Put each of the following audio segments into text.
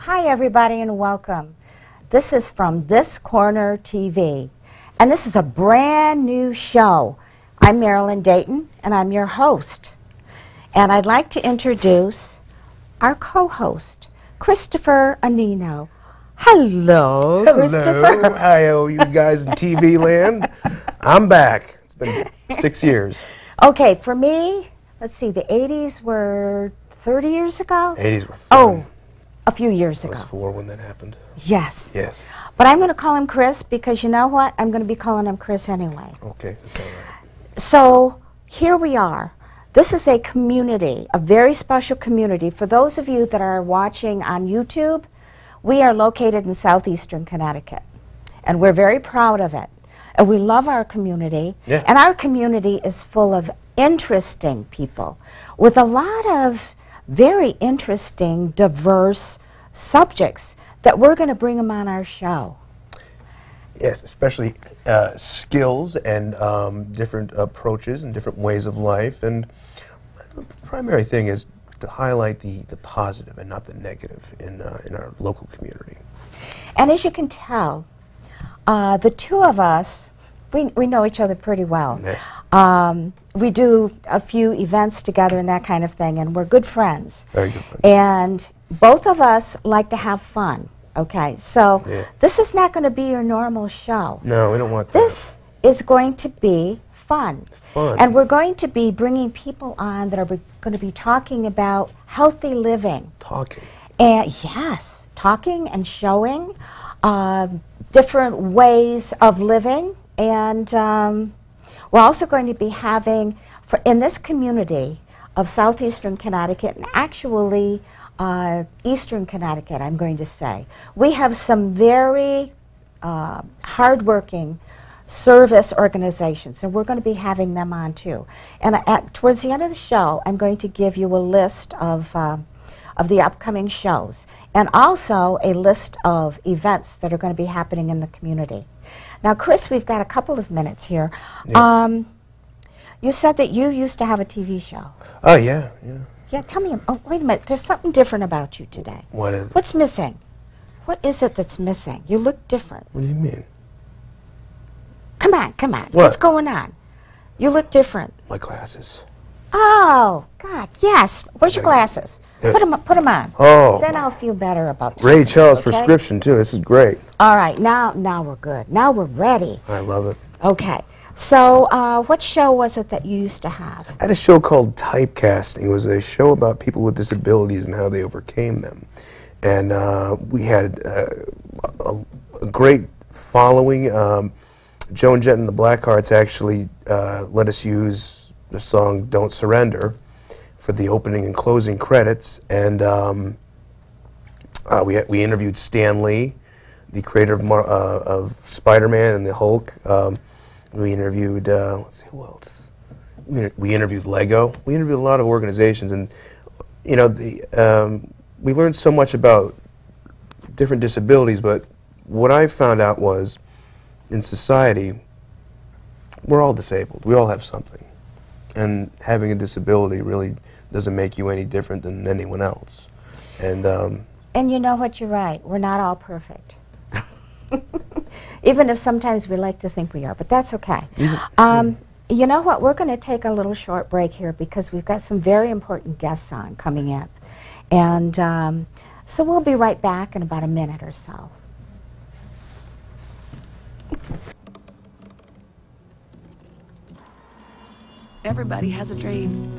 Hi everybody and welcome. This is From This Corner TV and this is a brand new show. I'm Marilyn Dayton and I'm your host. And I'd like to introduce our co-host, Christopher Anino. Hello, Christopher. Hello. Hi, you guys in TV land. I'm back. It's been 6 years. Okay, for me, let's see, the 80s were 30 years ago? 80s were fun. Oh, a few years ago. I was 4 when that happened. Yes. Yes. But I'm going to call him Chris because you know what? I'm going to be calling him Chris anyway. Okay, that's all right. So here we are. This is a community, a very special community. For those of you that are watching on YouTube, we are located in southeastern Connecticut, and we're very proud of it. And we love our community, and our community is full of interesting people with a lot of very interesting, diverse subjects that we're going to bring them on our show. Yes, especially skills and different approaches and different ways of life. And the primary thing is to highlight the positive and not the negative in our local community. And as you can tell, the two of us, we know each other pretty well. Yeah. We do a few events together and that kind of thing, and we're good friends. Very good friends. And both of us like to have fun, okay? So this is not going to be your normal show. No, we don't want that. This is going to be fun. It's fun. And we're going to be bringing people on that are going to be talking about healthy living. Talking. And yes, talking and showing different ways of living. And we're also going to be having, in this community of southeastern Connecticut, and actually eastern Connecticut, I'm going to say, we have some very hardworking service organizations, and we're going to be having them on too. And towards the end of the show, I'm going to give you a list of the upcoming shows, and also a list of events that are going to be happening in the community. Now, Chris, we've got a couple of minutes here. Yeah. You said that you used to have a TV show. Oh, yeah, yeah. Yeah, tell me, oh, wait a minute, there's something different about you today. What is it? What's missing? What is it that's missing? You look different. What do you mean? Come on, come on. What? What's going on? You look different. My glasses. Oh, God, yes. Where's your glasses? Put them on. Oh. Then I'll feel better about talking. Ray Charles okay? prescription, too. This is great. All right, now we're good. Now we're ready. I love it. Okay. So what show was it that you used to have? I had a show called Typecasting. It was a show about people with disabilities and how they overcame them. And we had a great following. Joan Jett and the Blackhearts actually let us use the song Don't Surrender for the opening and closing credits. And we interviewed Stan Lee, the creator of Spider-Man and the Hulk. We interviewed, let's see, who else? We interviewed Lego. We interviewed a lot of organizations, and you know, we learned so much about different disabilities. But what I found out was, in society, we're all disabled. We all have something, and having a disability really doesn't make you any different than anyone else. And you know what? You're right. We're not all perfect. Even if sometimes we like to think we are, but that's okay. You know what? We're going to take a little short break here because we've got some very important guests on coming in. And so we'll be right back in about a minute or so. Everybody has a dream.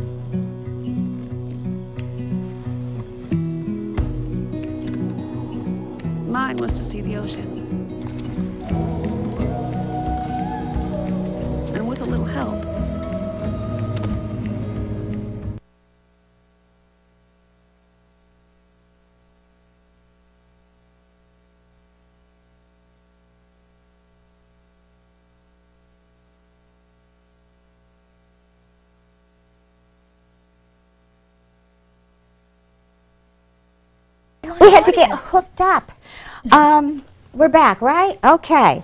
Mine was to see the ocean. And with a little help, we had to get hooked up. We're back, right? Okay.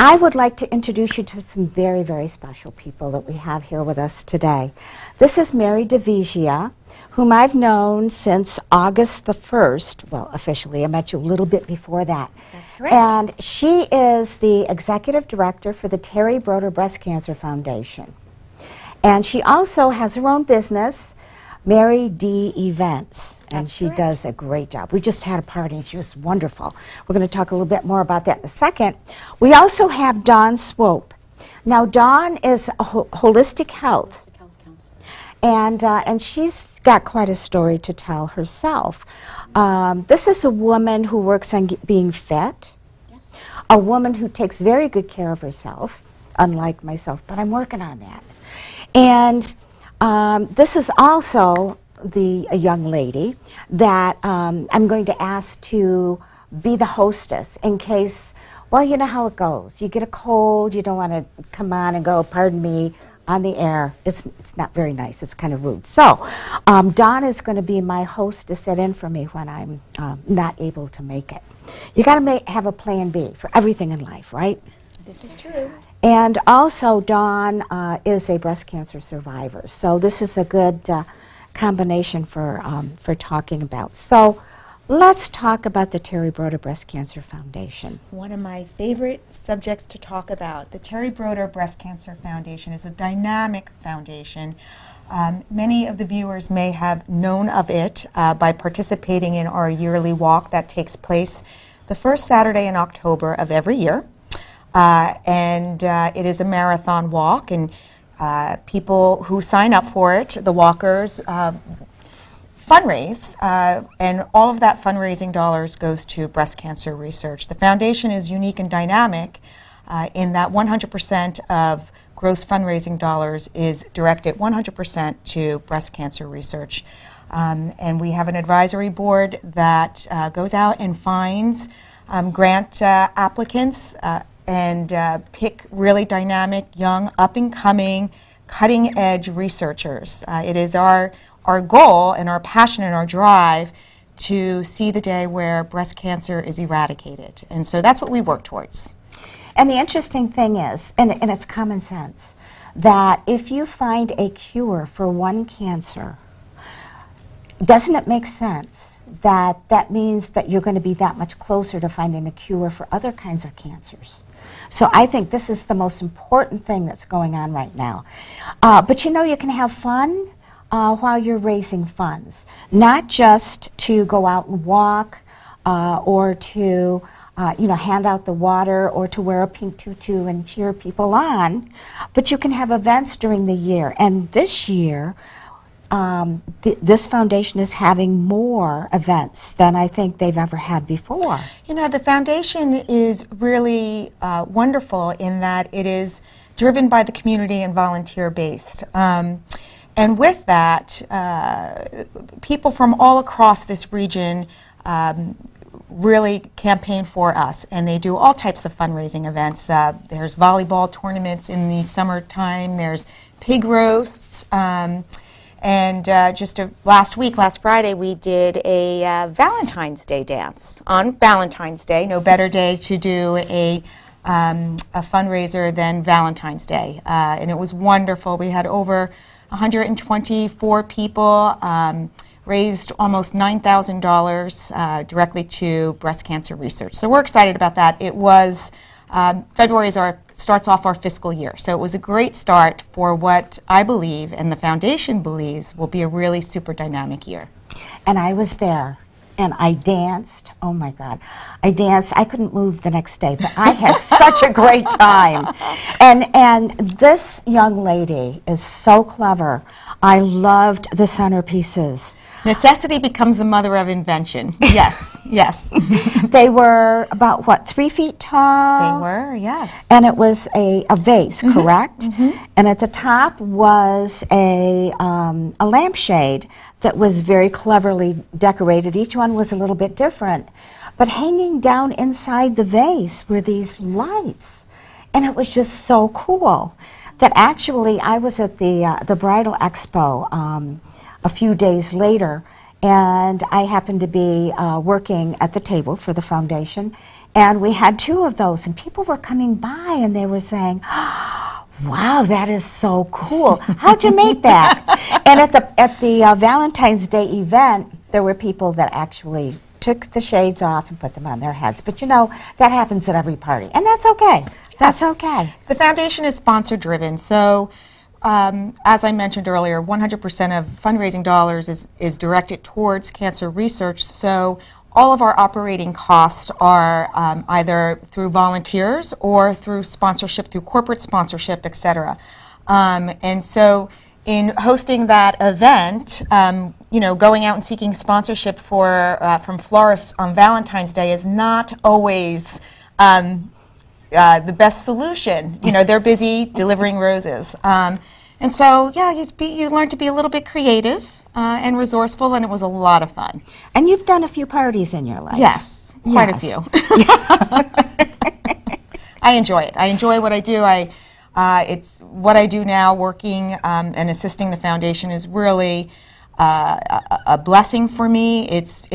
I would like to introduce you to some very, very special people that we have here with us today. This is Mary DeVigia, whom I've known since August the 1st. Well, officially, I met you a little bit before that. That's correct. And she is the executive director for the Terry Broder Breast Cancer Foundation. And she also has her own business, Mary D. Events, and That's she correct. does a great job. We just had a party, and she was wonderful. We're going to talk a little bit more about that in a second. We also have Dawn Swope. Now, Dawn is a holistic health, and she's got quite a story to tell herself. This is a woman who works on being fit, Yes. a woman who takes very good care of herself, unlike myself, but I'm working on that. And this is also a young lady that I'm going to ask to be the hostess in case, well, you know how it goes. You get a cold, you don't want to come on and go, pardon me, on the air. It's not very nice. It's kind of rude. So Dawn is going to be my host to sit in for me when I'm not able to make it. You got to have a plan B for everything in life, right? This is true. And also, Dawn is a breast cancer survivor, so this is a good combination for talking about. So, let's talk about the Terry Broder Breast Cancer Foundation. One of my favorite subjects to talk about. The Terry Broder Breast Cancer Foundation is a dynamic foundation. Many of the viewers may have known of it by participating in our yearly walk that takes place the first Saturday in October of every year. It is a marathon walk, and people who sign up for it, the walkers, fundraise, and all of that fundraising dollars goes to breast cancer research. The foundation is unique and dynamic in that 100% of gross fundraising dollars is directed 100% to breast cancer research. And we have an advisory board that goes out and finds grant applicants and pick really dynamic, young, up-and-coming, cutting-edge researchers. It is our goal and our passion and our drive to see the day where breast cancer is eradicated. And so that's what we work towards. And the interesting thing is, and it's common sense, that if you find a cure for one cancer, doesn't it make sense that that means that you're going to be that much closer to finding a cure for other kinds of cancers? So I think this is the most important thing that's going on right now. But you know, you can have fun while you're raising funds, not just to go out and walk or to hand out the water or to wear a pink tutu and cheer people on, but you can have events during the year. And this year, this foundation is having more events than I think they've ever had before. You know, the foundation is really wonderful in that it is driven by the community and volunteer-based. And with that, people from all across this region really campaign for us, and they do all types of fundraising events. There's volleyball tournaments in the summertime, there's pig roasts, and last Friday, we did a Valentine's Day dance. On Valentine's Day, no better day to do a fundraiser than Valentine's Day. And it was wonderful. We had over 124 people, raised almost $9,000 directly to breast cancer research. So we're excited about that. It was, February starts off our fiscal year. So it was a great start for what I believe and the foundation believes will be a really super dynamic year. And I was there, and I danced. Oh my God. I danced. I couldn't move the next day, but I had such a great time. And this young lady is so clever. I loved the centerpieces. Necessity becomes the mother of invention. Yes, yes. They were about, what, 3 feet tall? They were, yes. And it was a vase, correct? Mm-hmm. And at the top was a lampshade that was very cleverly decorated. Each one was a little bit different. But hanging down inside the vase were these lights. And it was just so cool that actually I was at the Bridal Expo a few days later, and I happened to be working at the table for the foundation, And we had 2 of those, and people were coming by and they were saying, wow, that is so cool. How'd you make that? And at the Valentine's Day event, there were people that actually took the shades off and put them on their heads. But you know, that happens at every party, and that's okay. That's okay. The foundation is sponsor-driven, so as I mentioned earlier, 100% of fundraising dollars is directed towards cancer research, so all of our operating costs are either through volunteers or through sponsorship, through corporate sponsorship, etc. And so in hosting that event, you know, going out and seeking sponsorship from florists on Valentine's Day is not always the best solution. You know, they're busy delivering roses. And so, yeah, you learn to be a little bit creative and resourceful, and it was a lot of fun. And you've done a few parties in your life. Yes, quite a few. I enjoy it. I enjoy what I do. It's what I do now, working and assisting the foundation is really a blessing for me. It's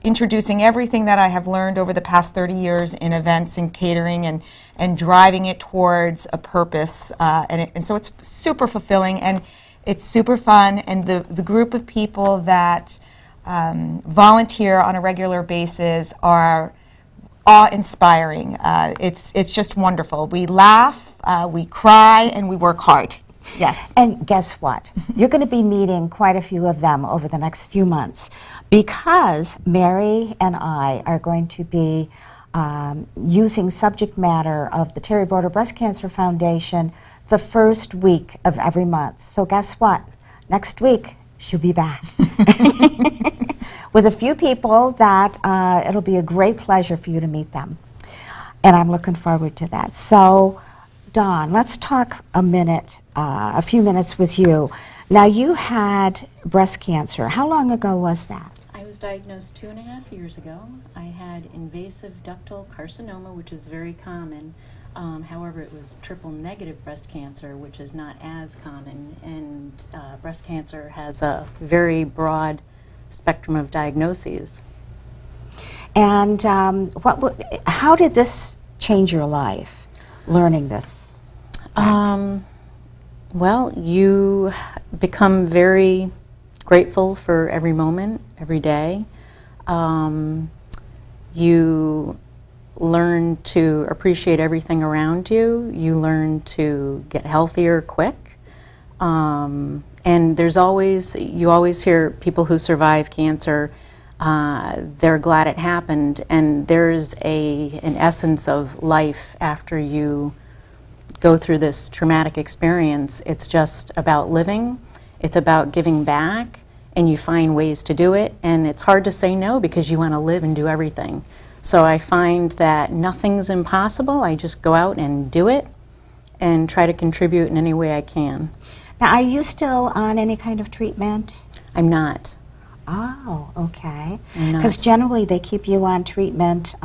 introducing everything that I have learned over the past 30 years in events and catering and driving it towards a purpose. And so it's super fulfilling and it's super fun. And the group of people that volunteer on a regular basis are awe-inspiring. It's just wonderful. We laugh, we cry, and we work hard. Yes. And guess what? You're going to be meeting quite a few of them over the next few months because Mary and I are going to be using subject matter of the Terry Border Breast Cancer Foundation the first week of every month. So guess what? Next week, she'll be back. With a few people that it'll be a great pleasure for you to meet them. And I'm looking forward to that. So, Dawn, let's talk a few minutes with you. Now, you had breast cancer. How long ago was that? I was diagnosed 2.5 years ago. I had invasive ductal carcinoma, which is very common. However, it was triple-negative breast cancer, which is not as common. And breast cancer has a very broad spectrum of diagnoses. And how did this change your life, learning this? Well, you become very grateful for every moment, every day. You learn to appreciate everything around you. You learn to get healthier quick. And you always hear people who survive cancer, they're glad it happened, and there's an essence of life after you go through this traumatic experience. It's just about living, it's about giving back, and you find ways to do it, and it's hard to say no because you want to live and do everything. So I find that nothing's impossible. I just go out and do it and try to contribute in any way I can. Now, are you still on any kind of treatment? I'm not. Oh, okay. Because generally they keep you on treatment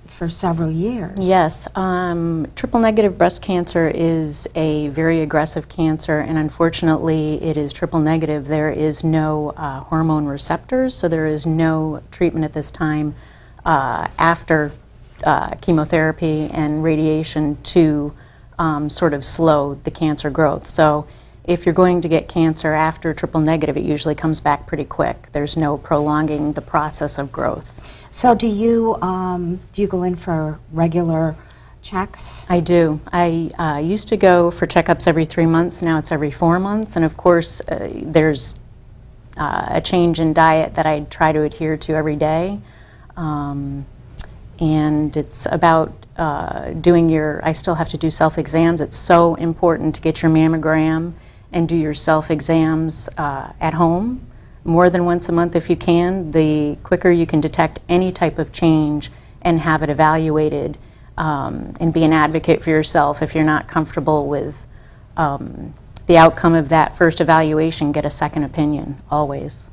for several years. Yes. Triple-negative breast cancer is a very aggressive cancer, and unfortunately it is triple-negative. There is no hormone receptors, so there is no treatment at this time after chemotherapy and radiation to sort of slow the cancer growth. So if you're going to get cancer after triple-negative, it usually comes back pretty quick. There's no prolonging the process of growth. So do you go in for regular checks? I do. I used to go for checkups every 3 months. Now it's every 4 months. And of course, there's a change in diet that I try to adhere to every day. And it's about I still have to do self-exams. It's so important to get your mammogram and do your self-exams at home more than once a month if you can. The quicker you can detect any type of change and have it evaluated and be an advocate for yourself. If you're not comfortable with the outcome of that first evaluation, get a second opinion, always.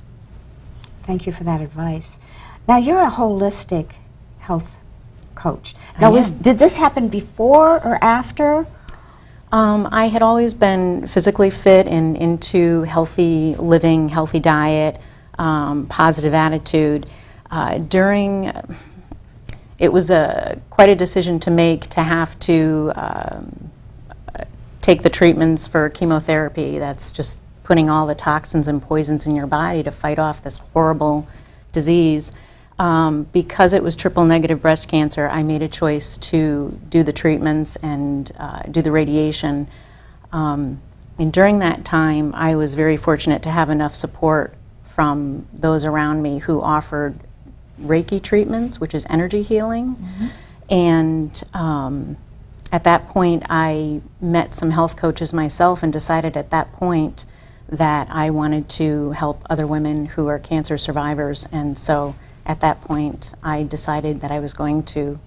Thank you for that advice. Now, you're a holistic health coach. Now, did this happen before or after? I had always been physically fit and into healthy living, healthy diet, positive attitude. It it was quite a decision to make, to have to take the treatments for chemotherapy. That's just putting all the toxins and poisons in your body to fight off this horrible disease. Because it was triple negative breast cancer, I made a choice to do the treatments and do the radiation. And during that time, I was very fortunate to have enough support from those around me who offered Reiki treatments, which is energy healing. Mm-hmm. And at that point, I met some health coaches myself and decided at that point that I wanted to help other women who are cancer survivors. And so at that point, I decided that I was going to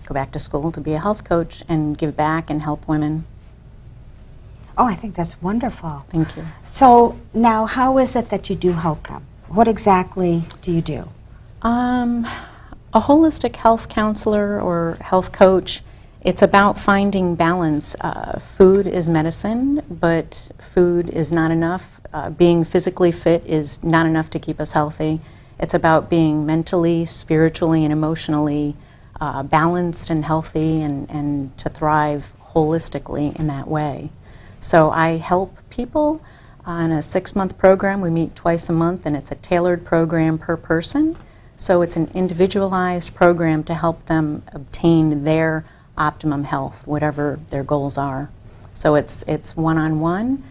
go back to school to be a health coach and give back and help women. Oh, I think that's wonderful. Thank you. So now, how is it that you do help them? What exactly do you do? A holistic health counselor or health coach, it's about finding balance. Food is medicine, but food is not enough. Being physically fit is not enough to keep us healthy. It's about being mentally, spiritually, and emotionally balanced and healthy, and to thrive holistically in that way. So I help people on a 6-month program. We meet twice a month, and it's a tailored program per person. So it's an individualized program to help them obtain their optimum health, whatever their goals are. So it's one-on-one.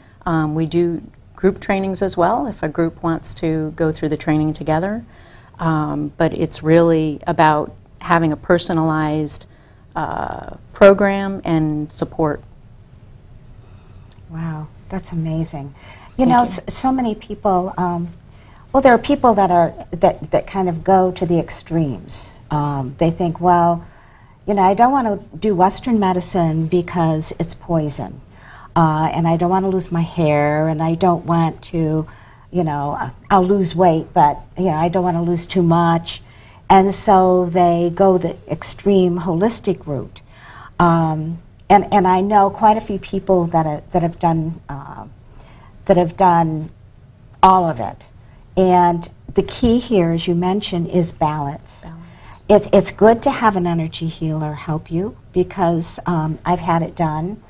We do group trainings as well if a group wants to go through the training together. But it's really about having a personalized program and support. Wow, that's amazing. You know, so many people, well, there are people that kind of go to the extremes. They think, well, you know, I don't want to do Western medicine because it's poison. And I don't want to lose my hair, and I don't want to, you know, I'll lose weight, but, you know, I don't want to lose too much. And so they go the extreme holistic route. And I know quite a few people that have done all of it. And the key here, as you mentioned, is balance. It's good to have an energy healer help you, because I've had it done,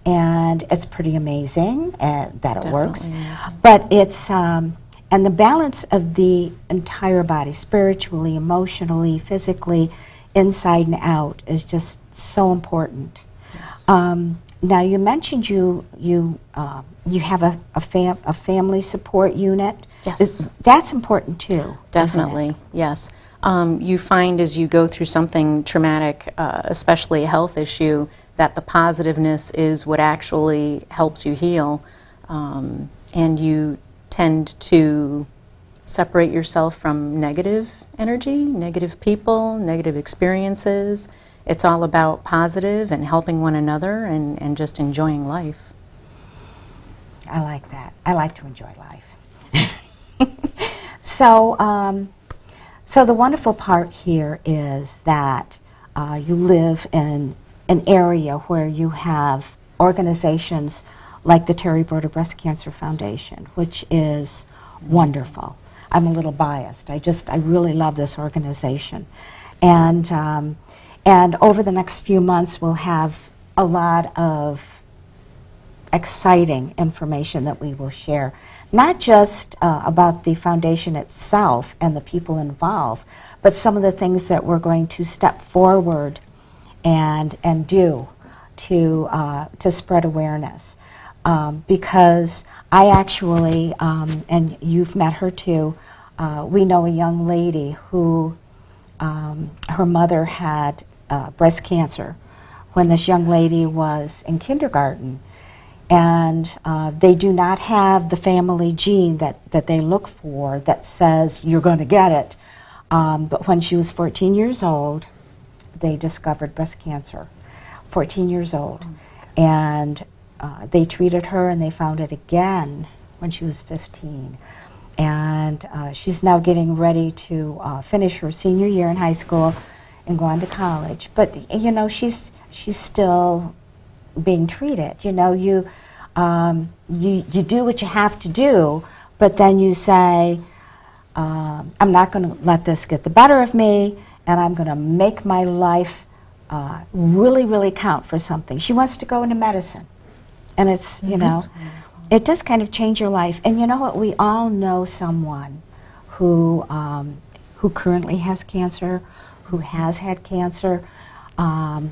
and it's pretty amazing that it works. Amazing. But it's and the balance of the entire body, spiritually, emotionally, physically, inside and out, is just so important. Yes. Now you mentioned you have a family support unit. Yes. That's important too. Definitely, yes. You find as you go through something traumatic, especially a health issue, that the positiveness is what actually helps you heal. And you tend to separate yourself from negative energy, negative people, negative experiences. It's all about positive and helping one another and just enjoying life. I like that. I like to enjoy life. So the wonderful part here is that you live in an area where you have organizations like the Terry Broder Breast Cancer Foundation, which is wonderful. I'm a little biased. I really love this organization. And over the next few months, we'll have a lot of exciting information that we will share. Not just about the foundation itself and the people involved, but some of the things that we're going to step forward and do to spread awareness. Because I actually, and you've met her too, we know a young lady who her mother had breast cancer when this young lady was in kindergarten. And they do not have the family gene that they look for that says you're going to get it. But when she was 14 years old, they discovered breast cancer. 14 years old. And they treated her, and they found it again when she was 15. And she's now getting ready to finish her senior year in high school and go on to college. But, you know, she's still being treated. You know, you do what you have to do, but then you say, I'm not going to let this get the better of me, and I'm going to make my life really, really count for something. She wants to go into medicine. And it's, you know, it does kind of change your life. And you know what? We all know someone who currently has cancer, who has had cancer, and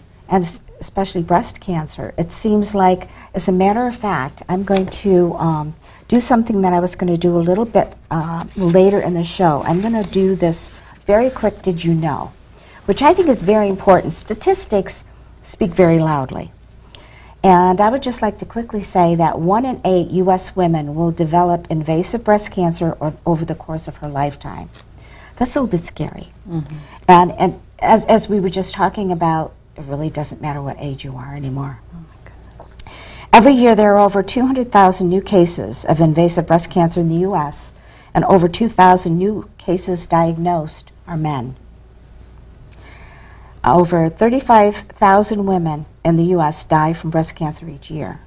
especially breast cancer. It seems like, as a matter of fact, I'm going to do something that I was going to do a little bit later in the show. I'm going to do this very quick did you know, which I think is very important. Statistics speak very loudly. And I would just like to quickly say that 1 in 8 U.S. women will develop invasive breast cancer over the course of her lifetime. That's a little bit scary. And as we were just talking about, it really doesn't matter what age you are anymore. Oh my goodness. Every year there are over 200,000 new cases of invasive breast cancer in the U.S., and over 2,000 new cases diagnosed are men. Over 35,000 women in the U.S. die from breast cancer each year.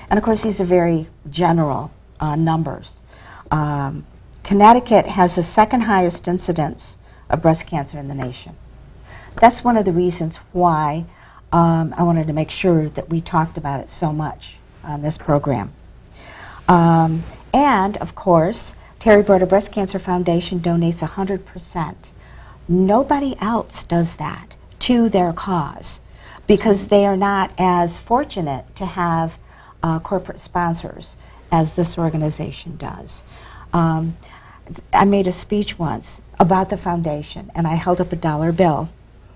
And of course, these are very general numbers. Connecticut has the second highest incidence of breast cancer in the nation. That's one of the reasons why I wanted to make sure that we talked about it so much on this program. And, of course, Terry Broder Breast Cancer Foundation donates 100%. Nobody else does that to their cause because they are not as fortunate to have corporate sponsors as this organization does. I made a speech once about the foundation, and I held up a dollar bill,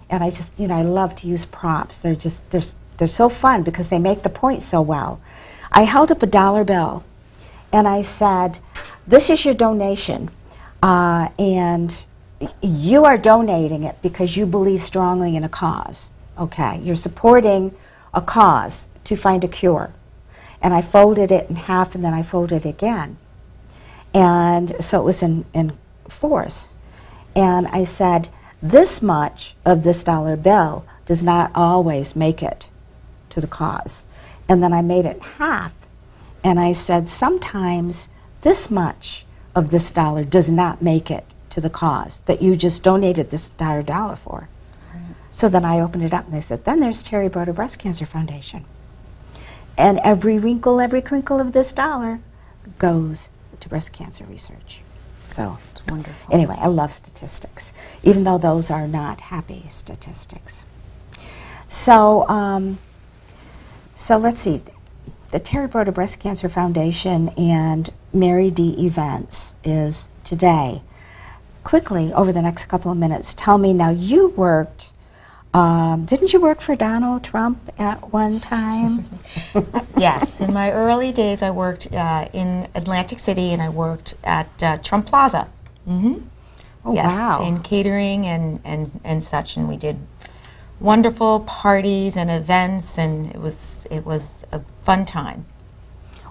and I just, you know, I love to use props. They're just, they're so fun because they make the point so well. I held up a dollar bill, and I said, this is your donation, and you are donating it because you believe strongly in a cause, okay? You're supporting a cause to find a cure. And I folded it in half, and then I folded it again. And so it was in fours. And I said, this much of this dollar bill does not always make it to the cause. And then I made it half, and I said, sometimes this much of this dollar does not make it to the cause that you just donated this entire dollar for. Right. So then I opened it up, and they said, then there's Terry Broder Breast Cancer Foundation. And every wrinkle, every crinkle of this dollar goes to breast cancer research. So it's wonderful. Anyway, I love statistics, even though those are not happy statistics. So, so let's see. The Terry Broder Breast Cancer Foundation and Mary D. Events is today. Quickly, over the next couple of minutes, tell me now, you worked, didn't you work for Donald Trump at one time? Yes, in my early days I worked in Atlantic City, and I worked at Trump Plaza. Oh, yes, wow. in catering and such, and we did wonderful parties and events, and it was a fun time.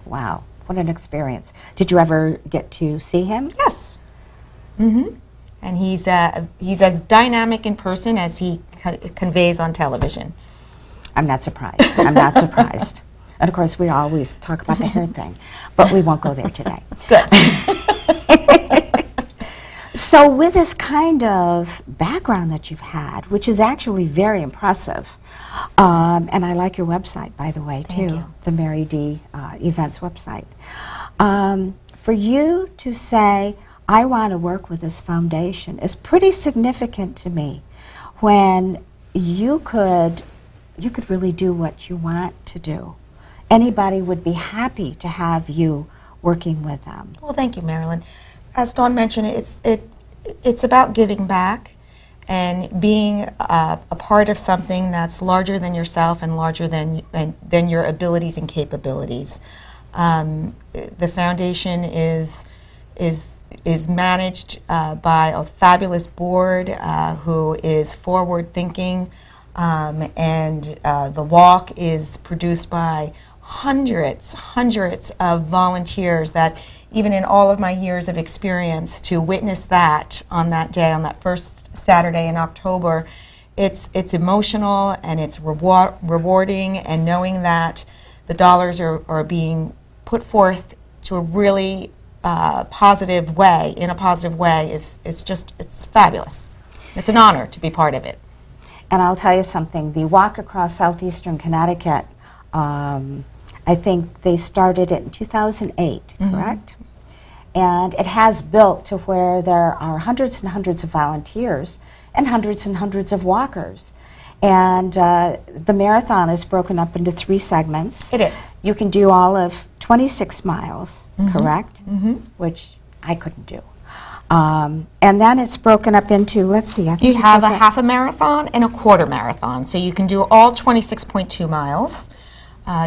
Wow, what an experience. Did you ever get to see him? Yes. And he's as dynamic in person as he conveys on television. I'm not surprised. I'm not surprised. And of course, we always talk about the hair thing, but we won't go there today. Good. So with this kind of background that you've had, which is actually very impressive, and I like your website, by the way, Thank too, you. the Mary D. Events website. For you to say, I want to work with this foundation is pretty significant to me, when you could really do what you want to do. Anybody would be happy to have you working with them. Well, thank you, Marilyn. As Dawn mentioned, it's about giving back and being a part of something that's larger than yourself and larger than your abilities and capabilities. The foundation is managed by a fabulous board who is forward-thinking, and the walk is produced by hundreds of volunteers that, even in all of my years of experience, to witness that on that day, on that first Saturday in October, it's emotional and it's rewarding, and knowing that the dollars are being put forth to a really positive way, in a positive way, it's fabulous. It's an honor to be part of it. And I'll tell you something, the walk across southeastern Connecticut, I think they started it in 2008, correct? And it has built to where there are hundreds and hundreds of volunteers and hundreds of walkers. And the marathon is broken up into 3 segments. It is. You can do all of 26 miles, correct? Which I couldn't do. And then it's broken up into, let's see, I think You have a half a marathon and a quarter marathon. So you can do all 26.2 miles.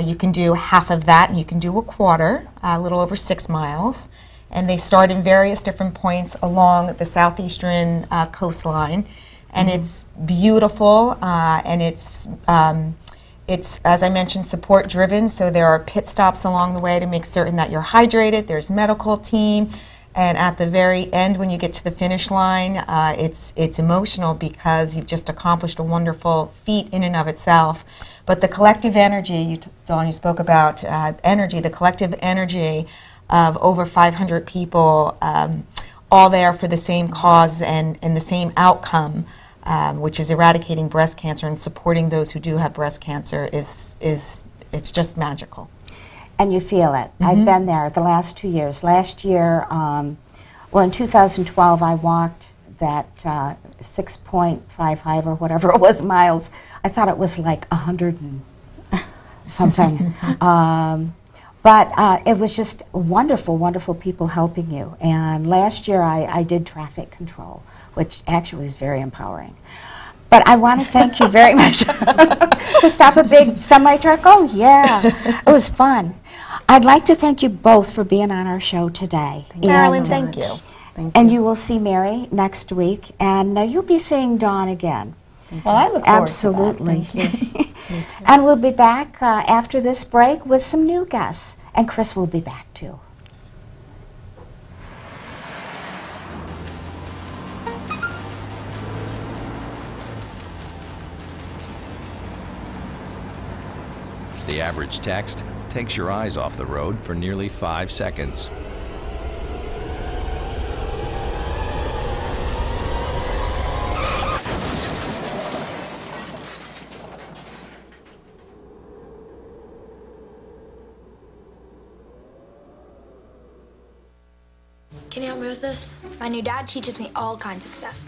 You can do half of that, and you can do a quarter, a little over 6 miles. And they start in various different points along the southeastern coastline. And it's beautiful, and it's, as I mentioned, support-driven. So there are pit stops along the way to make certain that you're hydrated. There's medical team. And at the very end, when you get to the finish line, it's emotional because you've just accomplished a wonderful feat in and of itself. But the collective energy, Dawn, you spoke about energy, the collective energy of over 500 people, all there for the same cause and the same outcome, which is eradicating breast cancer and supporting those who do have breast cancer, it's just magical. And you feel it. I've been there the last 2 years. Last year, well, in 2012, I walked that 6.55 or whatever it was miles. I thought it was like 100 and something. But it was just wonderful, wonderful people helping you. And last year, I did traffic control, which actually is very empowering. But I want to thank you very much to stop a big semi-truck. Oh, yeah, it was fun. I'd like to thank you both for being on our show today. Marilyn, thank you. And you will see Mary next week, and you'll be seeing Dawn again. Well, I look forward Absolutely. to that. Thank you. Me too. And we'll be back after this break with some new guests. And Chris will be back, too. The average text takes your eyes off the road for nearly 5 seconds. Can you help me with this? My new dad teaches me all kinds of stuff.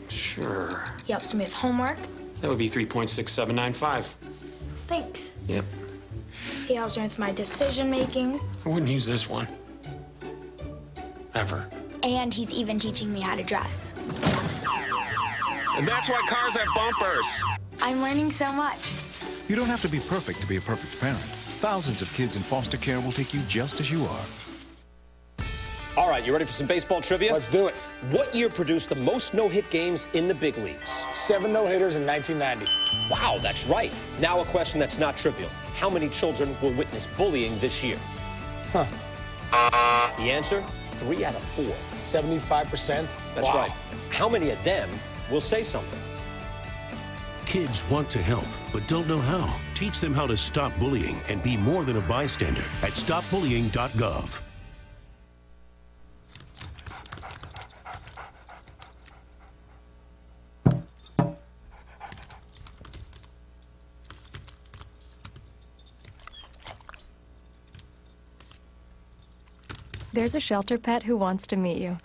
Sure. He helps me with homework. That would be 3.6795. Thanks. Yep. He helps me with my decision making. I wouldn't use this one. Ever. And he's even teaching me how to drive. And that's why cars have bumpers. I'm learning so much. You don't have to be perfect to be a perfect parent. Thousands of kids in foster care will take you just as you are. All right, you ready for some baseball trivia? Let's do it. What year produced the most no-hit games in the big leagues? 7 no-hitters in 1990. Wow, that's right. Now a question that's not trivial. How many children will witness bullying this year? Huh. The answer? 3 out of 4. 75%? That's Wow. right. How many of them will say something? Kids want to help, but don't know how. Teach them how to stop bullying and be more than a bystander at stopbullying.gov. There's a shelter pet who wants to meet you.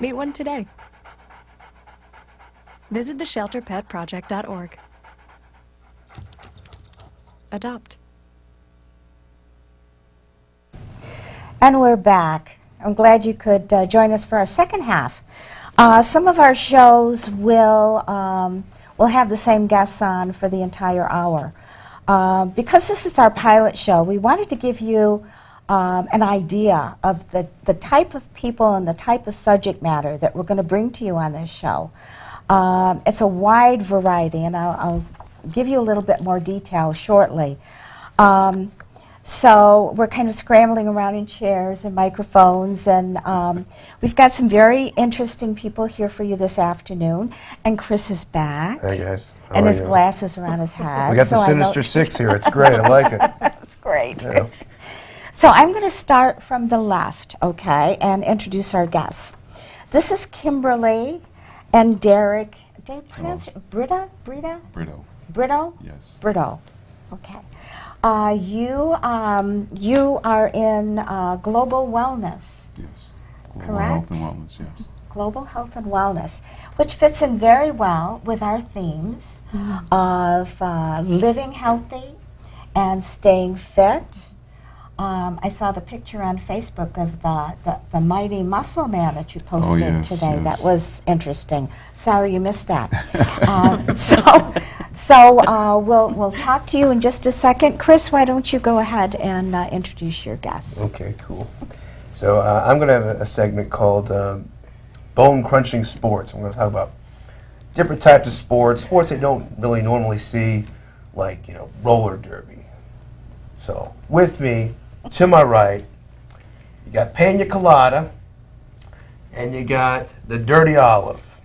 Meet one today. Visit theshelterpetproject.org. Adopt. And we're back. I'm glad you could join us for our second half. Some of our shows will have the same guests on for the entire hour. Because this is our pilot show, we wanted to give you an idea of the type of people and the type of subject matter that we're going to bring to you on this show. It's a wide variety, and I'll give you a little bit more detail shortly. So we're kind of scrambling around in chairs and microphones, and we've got some very interesting people here for you this afternoon. And Chris is back. Hey guys. How And are his you? glasses are on his head. We got the so I know- Sinister Six here. It's great. I like it. That's great. Yeah. So I'm going to start from the left, okay, and introduce our guests. This is Kimberly and Derek. Did I pronounce it Brito? Brito. Brito? Yes. Brito. Okay. You are in global wellness. Yes. Global correct? Health and wellness. Yes. Global health and wellness, which fits in very well with our themes of living healthy and staying fit. I saw the picture on Facebook of the mighty muscle man that you posted today. That was interesting. Sorry you missed that. So we'll talk to you in just a second. Chris, why don't you go ahead and introduce your guests? Okay, cool. So I'm going to have a segment called Bone Crunching Sports. I'm going to talk about different types of sports that you don't really normally see, like, roller derby. So with me, to my right, you got Pina Colada, and you got the Dirty Olive.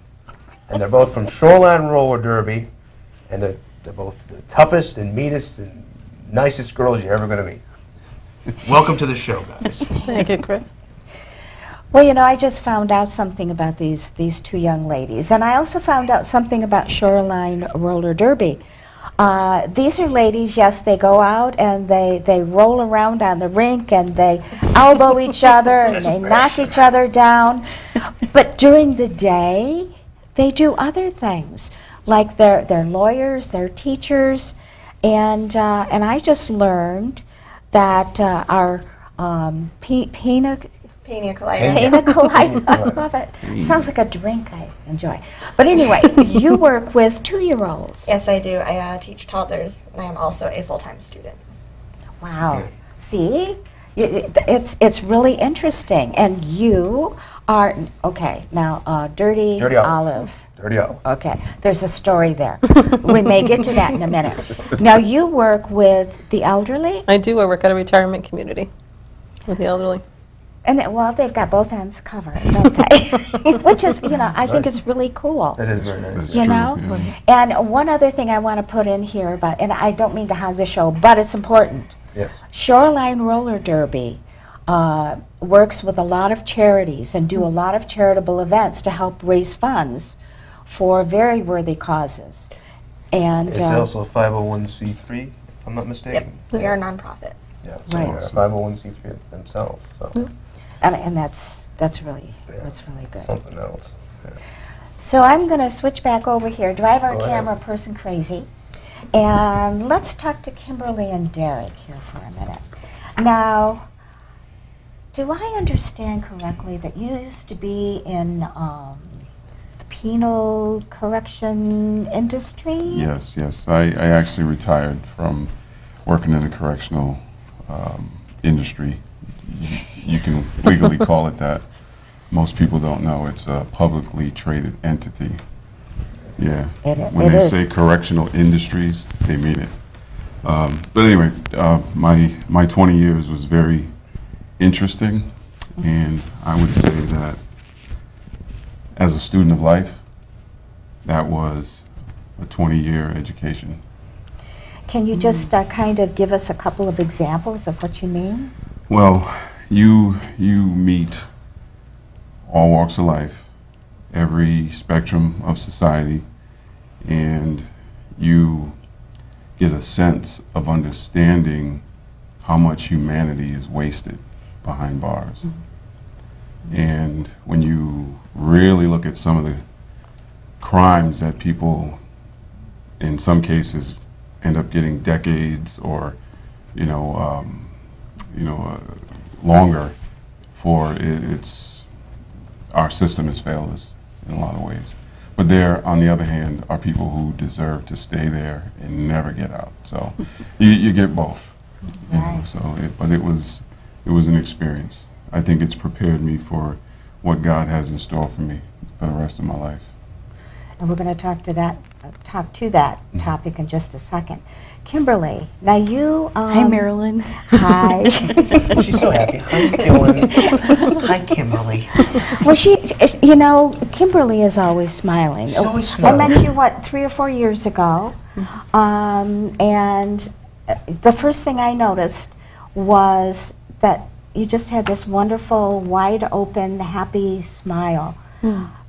And they're both from Shoreline Roller Derby, and they're both the toughest and meanest and nicest girls you're ever going to meet. Welcome to the show, guys. Thank you, Chris. Well, I just found out something about these two young ladies, and I also found out something about Shoreline Roller Derby. These are ladies, yes, they go out and they roll around on the rink and they elbow each other and they knock each other down. But during the day, they do other things, like they're lawyers, they're teachers, and I just learned that our Pina Colada, I love it. Sounds like a drink I enjoy. But anyway, you work with 2-year-olds. Yes, I do. I teach toddlers, and I am also a full-time student. Wow. See? It's really interesting. And you are, okay, now, Dirty Olive. Dirty Olive. Okay, there's a story there. We may get to that in a minute. Now, you work with the elderly? I do. I work at a retirement community with the elderly. And well, they've got both ends covered, don't they? Which is, I think it's really cool. That is very nice. Yeah. And one other thing I want to put in here about, and I don't mean to hog the show, but it's important. Yes. Shoreline Roller Derby works with a lot of charities and do a lot of charitable events to help raise funds for very worthy causes. And it's also a 501c3, if I'm not mistaken. Yep. We are a nonprofit. Yeah, so they're a 501c3 themselves. So. And that's really good. Something else. Yeah. So I'm going to switch back over here, drive our camera person crazy, and let's talk to Kimberly and Derek here for a minute. Now, do I understand correctly that you used to be in the penal correction industry? Yes. I actually retired from working in the correctional industry. You can legally call it that. Most people don't know it's a publicly traded entity. Yeah. When they say correctional industries, they mean it. But anyway, my 20 years was very interesting, and I would say that as a student of life, that was a 20-year education. Can you just kind of give us a couple of examples of what you mean? Well, you meet all walks of life, every spectrum of society, and you get a sense of understanding how much humanity is wasted behind bars. And when you really look at some of the crimes that people, in some cases, end up getting decades or, longer for it's our system has failed us in a lot of ways. But there, on the other hand, are people who deserve to stay there and never get out. So you get both. But it was an experience. I think it's prepared me for what God has in store for me for the rest of my life. And we're going to talk to that topic in just a second. Kimberly, now you... Hi, Marilyn. Hi. She's so happy. How you doing? Hi, Kimberly. Well, Kimberly is always smiling. She's always smiling. I met you, 3 or 4 years ago, and the first thing I noticed was that you just had this wonderful, wide open, happy smile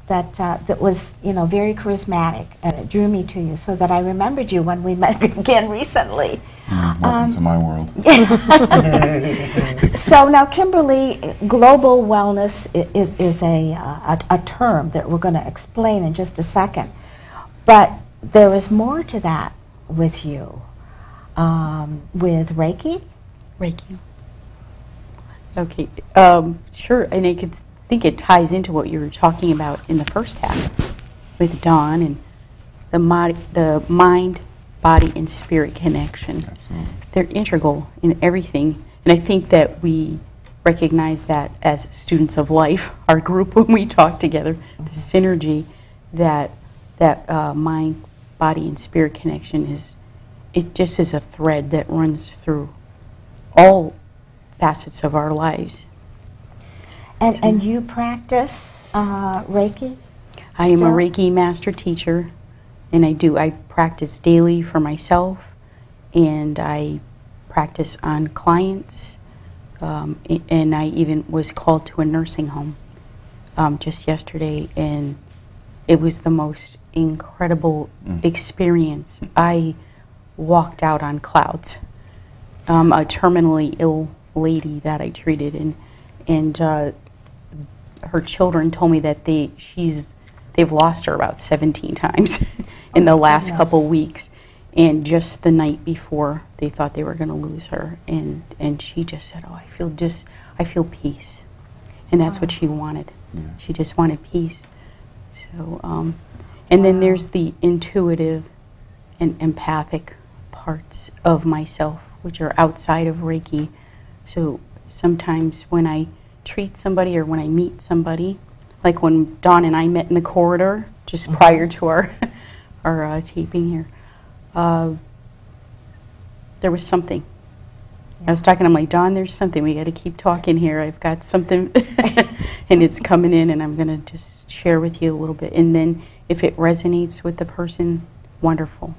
that was, you know, very charismatic, and it drew me to you, so that I remembered you when we met again recently. Welcome to my world. So now, Kimberly, global wellness is a term that we're going to explain in just a second, but there is more to that with you, with Reiki. Reiki. Okay, sure, and I think it ties into what you were talking about in the first half with Dawn and the mind, body, and spirit connection. Absolutely. They're integral in everything, and I think that we recognize that as students of life, our group, when we talk together, the synergy that mind, body, and spirit connection is, it just is a thread that runs through all facets of our lives. And you practice Reiki? I am a Reiki master teacher, and I practice daily for myself, and I practice on clients, and I even was called to a nursing home just yesterday, and it was the most incredible experience. I walked out on clouds. A terminally ill lady that I treated, and her children told me that they've lost her about 17 times in the last couple weeks, and just the night before they thought they were going to lose her, and she just said, "Oh, I feel peace," and that's what she wanted. Yeah. She just wanted peace. So, and then there's the intuitive and empathic parts of myself, which are outside of Reiki. So sometimes when I treat somebody or when I meet somebody, like when Dawn and I met in the corridor just prior to our taping here, there was something. I was talking to my Dawn, there's something, we got to keep talking here. I've got something and it's coming in, and I'm going to just share with you a little bit. And then if it resonates with the person, wonderful.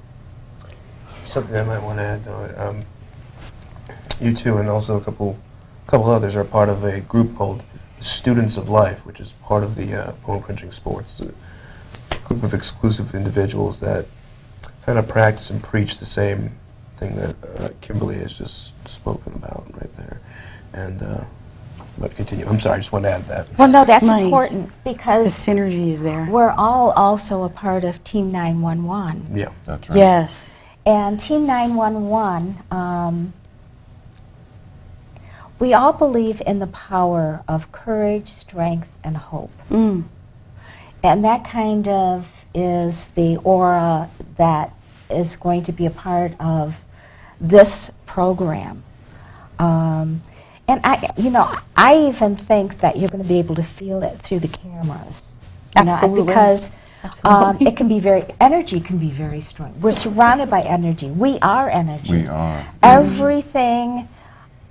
Something I might want to add, though, you two and also a couple others are part of a group called the Students of Life, which is part of the Bone Crunching Sports. It's a group of exclusive individuals that kind of practice and preach the same thing that Kimberly has just spoken about right there. And but continue. I'm sorry, I just want to add that. Well, no, that's important because the synergy is there. We're all also a part of Team 911. Yeah, that's right. Yes. And Team 911, we all believe in the power of courage, strength, and hope. And that kind of is the aura that is going to be a part of this program. And I even think that you're going to be able to feel it through the cameras. Absolutely. Because Absolutely. it can be energy can be very strong. We're surrounded by energy. We are energy. We are. Everything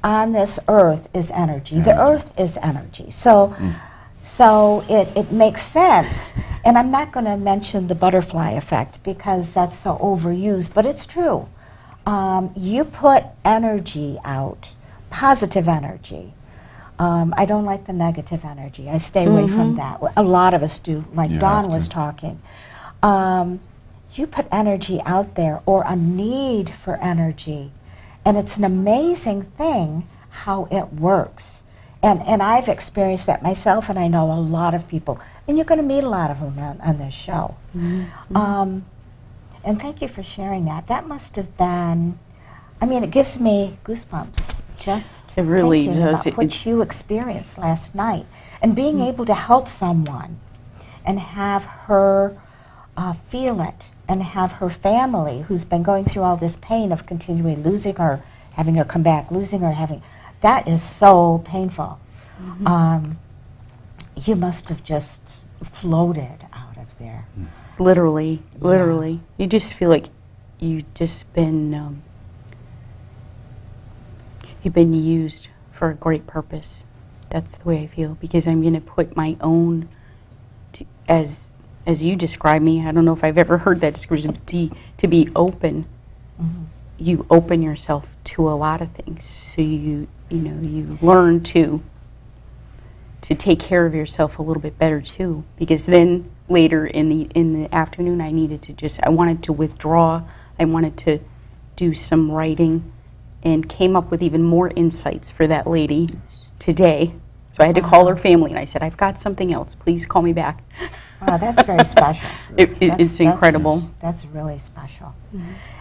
on this earth is energy. The earth is energy. So it makes sense. And I'm not going to mention the butterfly effect because that's so overused, but it's true. You put energy out, positive energy. I don't like the negative energy. I stay away from that. A lot of us do, like Dawn was talking. You put energy out there, or a need for energy, and it's an amazing thing how it works. And I've experienced that myself, and I know a lot of people. And you're going to meet a lot of them on this show. And thank you for sharing that. That must have been, I mean, it gives me goosebumps just it really thinking does. about what you experienced last night. And being able to help someone and have her feel it, and have her family who's been going through all this pain of continually losing her, having her come back, losing her, that is so painful. You must have just floated out of there. Literally, literally. You just feel like you've just been, you've been used for a great purpose. That's the way I feel, because I'm going to put my own, as you describe me, I don't know if I've ever heard that description, to be open. You open yourself to a lot of things, so you you know, you learn to take care of yourself a little bit better too, because then later in the afternoon I wanted to withdraw. I wanted to do some writing, and came up with even more insights for that lady today. So I had to call her family, and I said, I've got something else. Please call me back. Wow, that's very special. It's incredible. That's really special.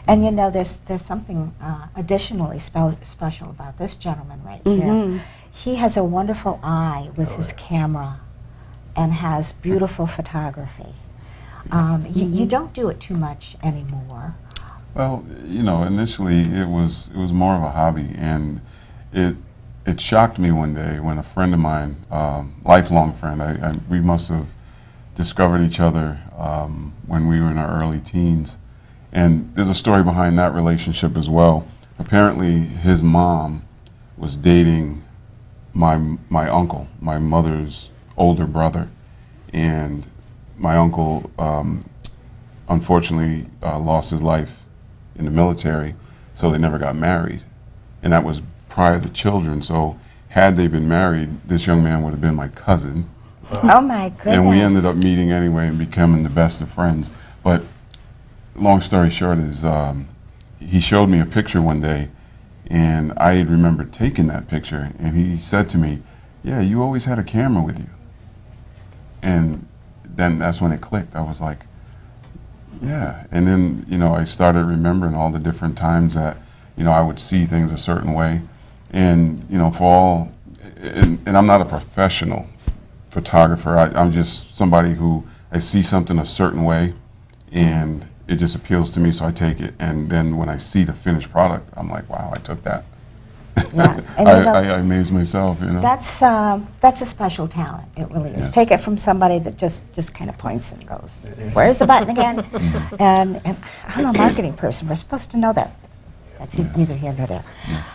And you know, there's something additionally special about this gentleman right here. He has a wonderful eye with his camera and has beautiful photography. You don't do it too much anymore. Well, you know, initially it was more of a hobby, and it shocked me one day when a friend of mine, lifelong friend, we must have discovered each other when we were in our early teens, and there's a story behind that relationship as well. Apparently, his mom was dating my uncle, my mother's older brother, and my uncle unfortunately lost his life in the military, so they never got married, and that was prior to children. So had they been married, this young man would have been my cousin. Oh my goodness. And we ended up meeting anyway and becoming the best of friends. But long story short is he showed me a picture one day, and I had remembered taking that picture, and he said to me, yeah, you always had a camera with you. And then that's when it clicked. I was like, yeah. And then, you know, I started remembering all the different times that, you know, I would see things a certain way. And, you know, and I'm not a professional photographer. I'm just somebody who, I see something a certain way, and it just appeals to me, so I take it. And then when I see the finished product, I'm like, wow, I took that. Yeah. I amaze myself, you know. That's a special talent. It really is. Yes. Take it from somebody that just kind of points and goes, "Where's the button again?" and I'm a marketing person. We're supposed to know that. That's neither here nor there. Yes.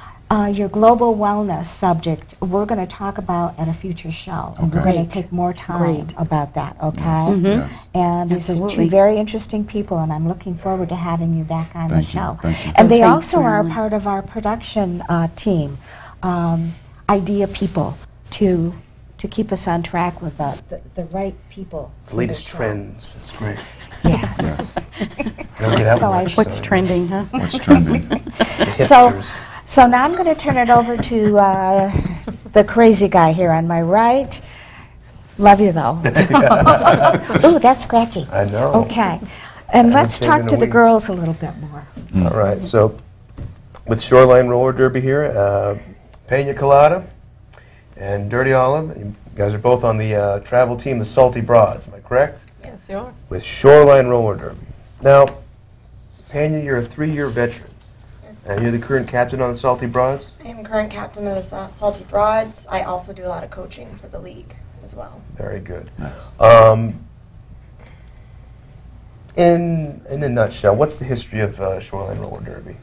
Your global wellness subject, we're going to talk about at a future show, and we're going to take more time about that. Okay. Yes. Yes. And these are two very interesting people, and I'm looking forward to having you back on the show. Thank you. And they also are part of our production team, idea people, to keep us on track with the right people. The latest trends. It's great. Yes. Don't get out So much, What's trending, huh? What's trending? So now I'm going to turn it over to the crazy guy here on my right. Love you, though. Ooh, that's scratchy. I know. Okay. And let's talk to the girls a little bit more. All right. So with Shoreline Roller Derby here, Pena Colada and Dirty Olive. You guys are both on the travel team, the Salty Broads. Am I correct? Yes, you are. With Shoreline Roller Derby. Now, Pena, you're a 3-year veteran. And you're the current captain on the Salty Broads? I am current captain of the Salty Broads. I also do a lot of coaching for the league as well. Very good. Nice. In a nutshell, what's the history of Shoreline Roller Derby?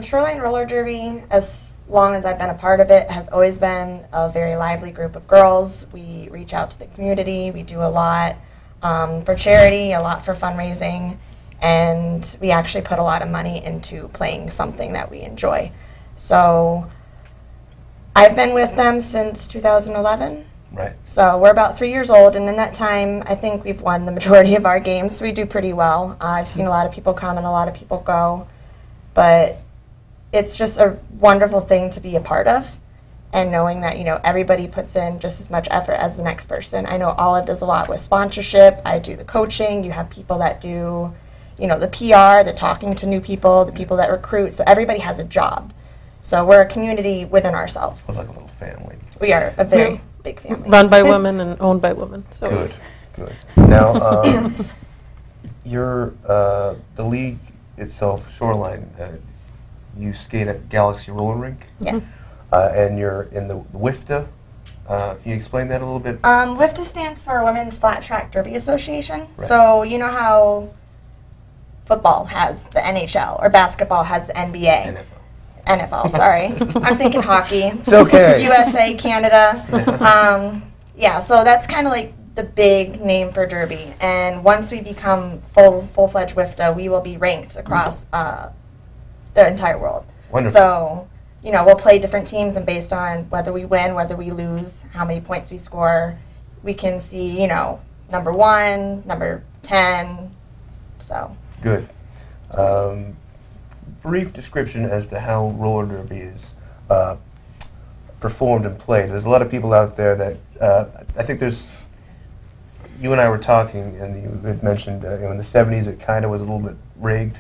Shoreline Roller Derby, as long as I've been a part of it, has always been a very lively group of girls. We reach out to the community. We do a lot for charity, a lot for fundraising. And we actually put a lot of money into playing something that we enjoy. So I've been with them since 2011. Right. So we're about 3 years old, and in that time, I think we've won the majority of our games, so we do pretty well. I've seen a lot of people come and a lot of people go, but it's just a wonderful thing to be a part of, and knowing that, you know, everybody puts in just as much effort as the next person. I know Olive does a lot with sponsorship. I do the coaching. You have people that do, you know, the PR, the talking to new people, the people that recruit. So everybody has a job. So we're a community within ourselves. It's like a little family. We are a very big family. Run by women and owned by women. So Good, good. Now, you're the league itself, Shoreline. You skate at Galaxy Roller Rink. Yes. And you're in the WIFTA. Can you explain that a little bit? WIFTA stands for Women's Flat Track Derby Association. Right. So you know how football has the NHL or basketball has the NBA. NFL, sorry. I'm thinking hockey. It's okay. USA, Canada. Yeah, so that's kind of like the big name for Derby. And once we become full-fledged WIFTA, we will be ranked across the entire world. Wonderful. So you know, we'll play different teams, and based on whether we win, whether we lose, how many points we score, we can see, you know, number 1, number 10, so. Good. Brief description as to how roller derby is performed and played. There's a lot of people out there that, I think there's, you and I were talking, and you had mentioned, you know, in the 70s it kind of was a little bit rigged,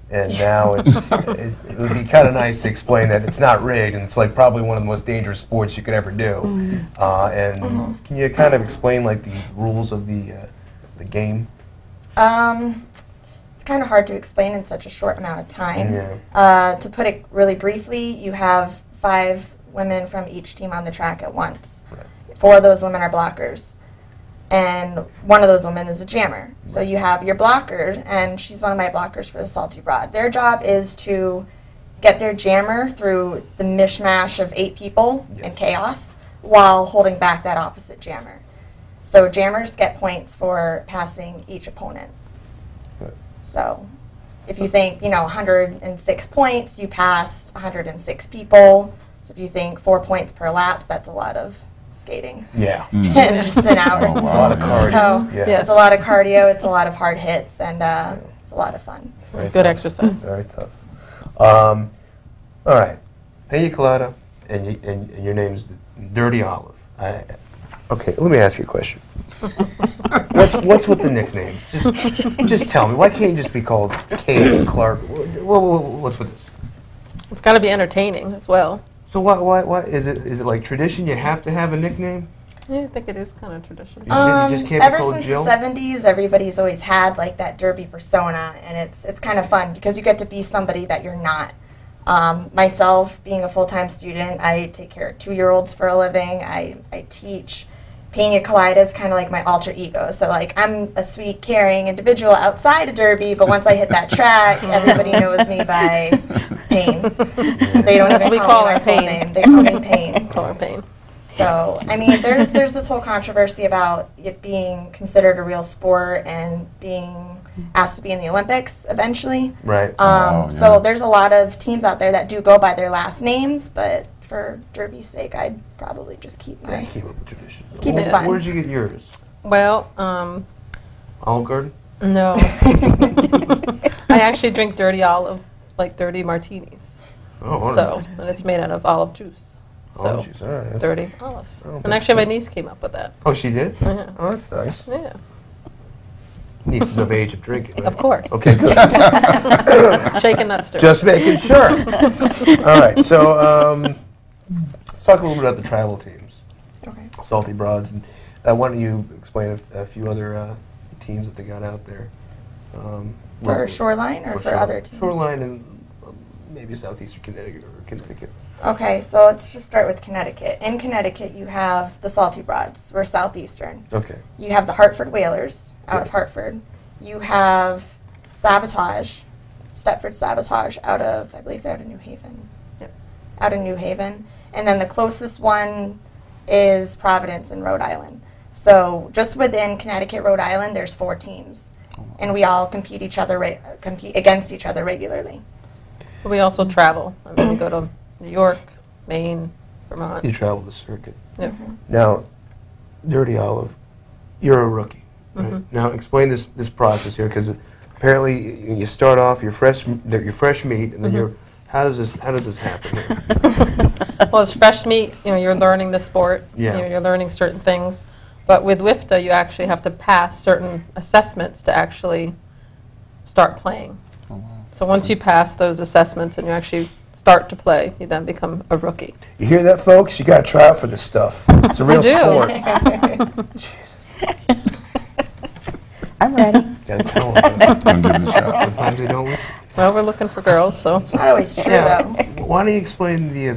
and now it's, it would be kind of nice to explain that it's not rigged, and it's like probably one of the most dangerous sports you could ever do. And can you kind of explain like the rules of the game? It's kind of hard to explain in such a short amount of time. To put it really briefly, you have 5 women from each team on the track at once. 4 of those women are blockers, and one of those women is a jammer. So you have your blocker, and she's one of my blockers for the Salty Broad. Their job is to get their jammer through the mishmash of 8 people and chaos while holding back that opposite jammer. So jammers get points for passing each opponent. So if you think, you know, 106 points, you passed 106 people. So if you think 4 points per laps, that's a lot of skating. Yeah. In just an hour. Oh, wow. A lot of cardio. So it's a lot of cardio, it's a lot of hard hits, and it's a lot of fun. Good exercise. Very tough. All right. Pina colada, and your name is Dirty Olive. Okay, let me ask you a question. What's with the nicknames? Just tell me. Why can't you just be called Kate and Clark? What's with this? It's got to be entertaining as well. So why is it like tradition? You have to have a nickname? Yeah, I think it is kind of tradition. You just can't ever be called since Jill? the 70s, everybody's always had like that derby persona, and it's kind of fun because you get to be somebody that you're not. Myself, being a full-time student, I take care of 2-year-olds for a living. I teach. Pina colada is kind of like my alter ego. So like I'm a sweet, caring individual outside of derby, but once I hit that track, everybody knows me by Pain. They don't That's even what we call call me our my full Pain. name. They call me Pain. Call her Pain. So, I mean, there's this whole controversy about it being considered a real sport and being asked to be in the Olympics eventually. Right. So there's a lot of teams out there that do go by their last names, but for derby's sake, I'd probably just keep my keep up with tradition. Keep it fun. Where did you get yours? Well, Olive Garden? No. I actually drink Dirty Olive, like 30 martinis. Oh, so, and it's made out of olive juice. Olive So, juice, all right. Dirty Olive. Oh, And makes actually, my sense. niece came up with that. Oh, she did? Yeah. Oh, that's nice. Yeah. Niece is of age of drinking, right? Of course. Okay, good. Shaken, not stirred. Just making sure. All right, so let's talk a little bit about the travel teams. Okay. Salty Broads. And why don't you explain a few other teams that they got out there? For Shoreline or for other teams? Shoreline and maybe Southeastern Connecticut or Connecticut. Okay, so let's just start with Connecticut. In Connecticut, you have the Salty Broads. We're Southeastern. Okay. You have the Hartford Whalers out of Hartford. You have Sabotage, Stepford Sabotage out of, I believe they're out of New Haven. Yep. Out of New Haven. And then the closest one is Providence in Rhode Island. So just within Connecticut, Rhode Island, there's 4 teams. And we all compete against each other regularly. But we also travel. I mean, we go to New York, Maine, Vermont. You travel the circuit. Yep. Now, Dirty Olive, you're a rookie. Right? Now, explain this process here, because apparently you start off your fresh meat, and then how does this happen here? Well, as fresh meat, you know, you're learning the sport. Yeah. You know, you're learning certain things. But with WIFTA, you actually have to pass certain assessments to actually start playing. So once you pass those assessments and you actually start to play, you then become a rookie. You hear that, folks? You got to try out for this stuff. It's a real sport. I'm ready. Got to tell them. Sometimes they don't listen. Well, we're looking for girls, so. It's not always true, though. Why don't you explain the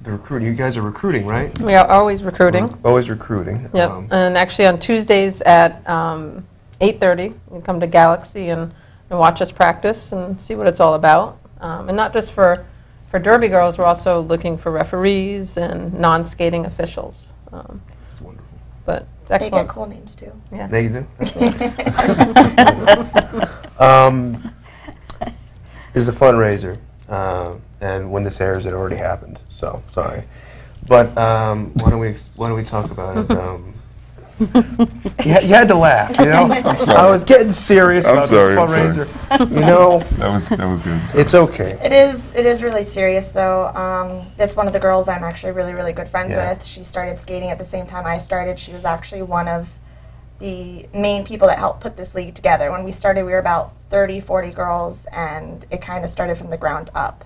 recruiting? You guys are recruiting, right? We are always recruiting. Always recruiting. Yep. And actually on Tuesdays at 8:30, you come to Galaxy and watch us practice and see what it's all about. And not just for Derby girls, we're also looking for referees and non-skating officials. That's wonderful. But it's They excellent. get cool names, too. Yeah. They do? That's nice. It's a fundraiser. and when this airs, it already happened. So sorry, but why don't we talk about it? You had to laugh, you know. I was getting serious about this fundraiser. You know, that was good. It's okay. It is really serious though. It's one of the girls I'm actually really good friends with. She started skating at the same time I started. She was actually one of the main people that helped put this league together. When we started, we were about 30-40 girls, and it kind of started from the ground up.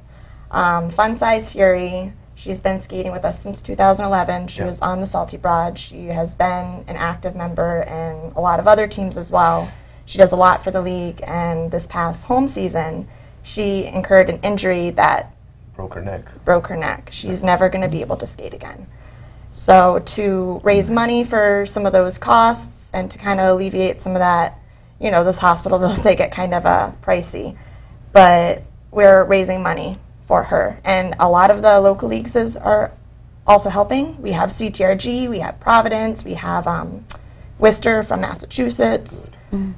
Fun Size Fury. She's been skating with us since 2011. She was on the Salty Broad. She has been an active member in a lot of other teams as well. She does a lot for the league, and this past home season, she incurred an injury that broke her neck. She's never going to be able to skate again. So to raise money for some of those costs and to kind of alleviate some of that, you know, those hospital bills, they get kind of pricey. But we're raising money for her. And a lot of the local leagues are also helping. We have CTRG, we have Providence, we have Worcester from Massachusetts.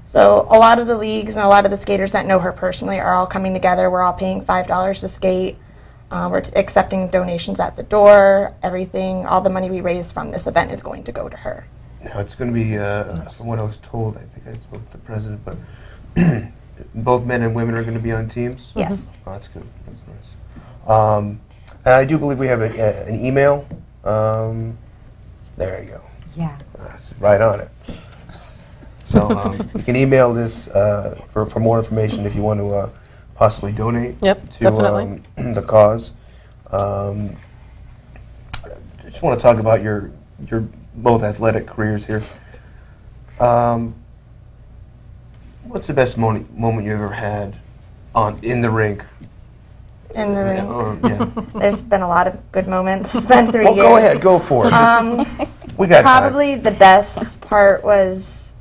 So a lot of the leagues and a lot of the skaters that know her personally are all coming together. We're all paying $5 to skate. We're accepting donations at the door. Everything, all the money we raise from this event is going to go to her. Now it's going to be, from what I was told, I think I spoke to the president, but both men and women are going to be on teams? Yes. Oh, that's good. That's nice. And I do believe we have an email. There you go. Yeah. That's right on it. So you can email this for more information if you want to possibly donate to the cause. I just want to talk about your both athletic careers here. What's the best moment you ever had in the rink? In the rink? There's been a lot of good moments. It's been 3 years. Go ahead, go for it. We got probably time. The best part was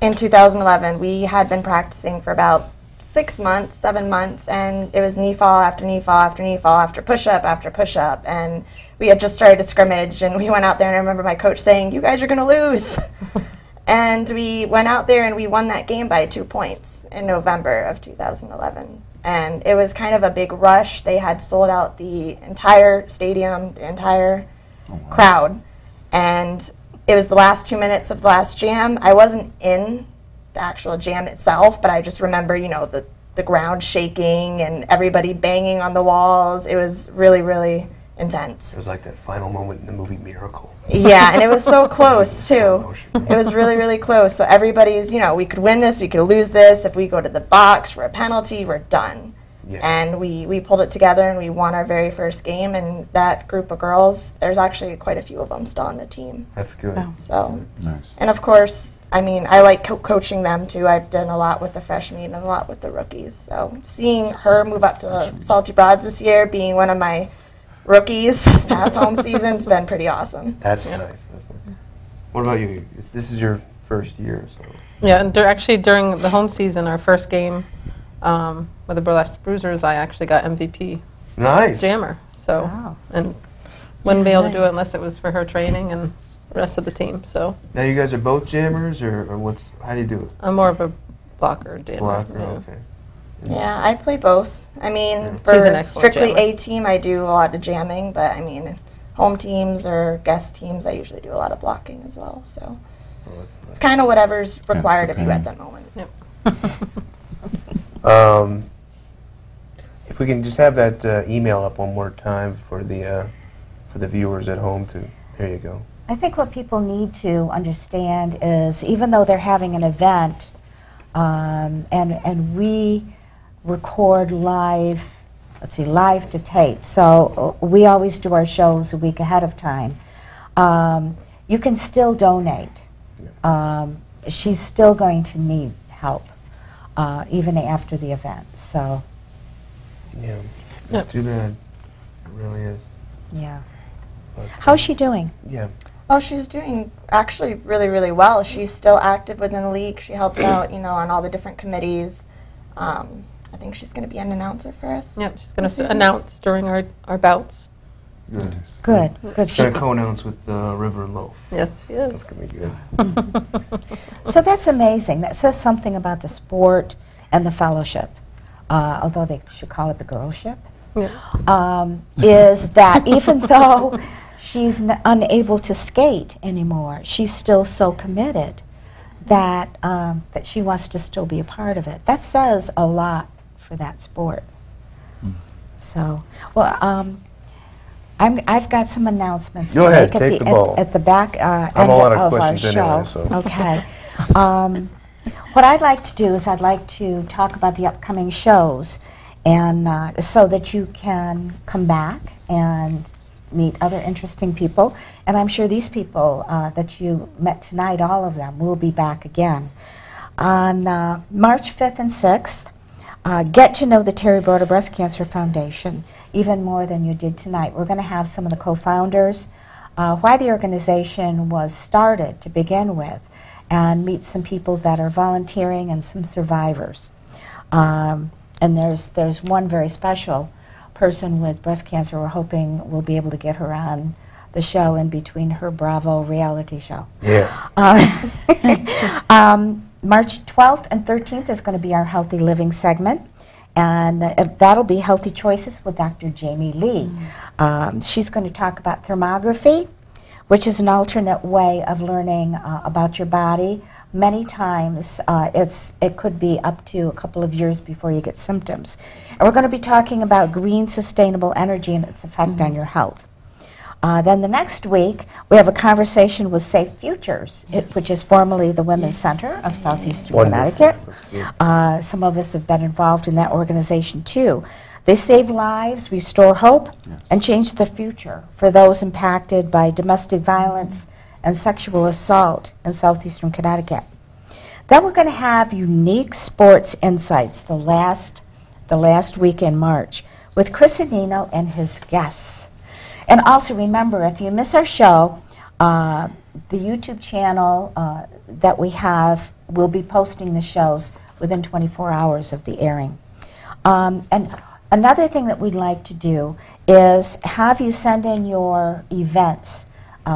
in 2011. We had been practicing for about 6 months, 7 months, and it was knee fall after knee fall after knee fall after push-up after push-up, and we had just started a scrimmage, and we went out there, and I remember my coach saying, "You guys are going to lose." And we went out there, and we won that game by 2 points in November of 2011. And it was kind of a big rush. They had sold out the entire stadium, the entire crowd, and it was the last 2 minutes of the last jam. I wasn't in the actual jam itself, but I just remember, you know, the ground shaking and everybody banging on the walls. It was really intense. It was like that final moment in the movie Miracle. Yeah, and it was so close too. It was really close. So everybody's, you know, we could win this, we could lose this. If we go to the box for a penalty, we're done. Yeah. And we pulled it together and we won our very first game. And that group of girls, there's actually quite a few of them still on the team. That's good. So, nice. And of course, I mean, I like coaching them too. I've done a lot with the freshmen and a lot with the rookies. So seeing her move up to Salty Broads this year, being one of my rookies this past home season, has been pretty awesome. That's nice. That's nice. What about you? This is your first year, so. Yeah, and actually during the home season, our first game with the Burlesque Bruisers, I actually got MVP. Nice. Jammer. So, and wouldn't be able to do it unless it was for her training and the rest of the team. So. Now you guys are both jammers, or how do you do it? I'm more of a blocker jammer. Blocker, okay. Yeah, I play both. I mean, for strictly A team, I do a lot of jamming, but I mean, home teams or guest teams, I usually do a lot of blocking as well. So it's kind of whatever's required of you at that moment. Yep. If we can just have that email up one more time for the viewers at home too. There you go. I think what people need to understand is, even though they're having an event, and we record live, live to tape. So we always do our shows a week ahead of time. You can still donate. She's still going to need help, even after the event. So. Yeah, it's too bad. It really is. Yeah. But, how's she doing? Yeah. Oh, she's doing actually really well. She's still active within the league. She helps out, you know, on all the different committees. I think she's going to be an announcer for us. Yep, she's going to announce during our bouts. Good. Good. She's going to co-announce with River and Loaf. Yes, she is. That's going to be good. So that's amazing. That says something about the sport and the fellowship. although they should call it the girl ship, is that even though she's unable to skate anymore, she's still so committed that that she wants to still be a part of it. That says a lot for that sport. So, well, I've got some announcements Go to ahead, make take the ball. at the back end I'm a lot of of our questions show. anyway, so. Okay. What I'd like to do is I'd like to talk about the upcoming shows, and so that you can come back and meet other interesting people. And I'm sure these people that you met tonight, all of them, will be back again. On March 5th and 6th, get to know the Terry Broder Breast Cancer Foundation even more than you did tonight. We're going to have some of the co-founders, why the organization was started to begin with, and meet some people that are volunteering and some survivors. And there's one very special person with breast cancer. We're hoping we'll be able to get her on the show in between her Bravo reality show. Yes. March 12th and 13th is going to be our Healthy Living segment, and that'll be Healthy Choices with Dr. Jamie Lee. She's going to talk about thermography, which is an alternate way of learning about your body. Many times it could be up to a couple of years before you get symptoms. And we're going to be talking about green sustainable energy and its effect on your health. Then the next week, we have a conversation with Safe Futures, which is formerly the Women's Center of Southeastern Connecticut. Some of us have been involved in that organization too. They save lives, restore hope, and change the future for those impacted by domestic violence and sexual assault in Southeastern Connecticut. Then we're going to have unique sports insights the last week in March with Chris Anino and his guests. And also remember, if you miss our show, the YouTube channel that we have will be posting the shows within 24 hours of the airing. And another thing that we'd like to do is have you send in your events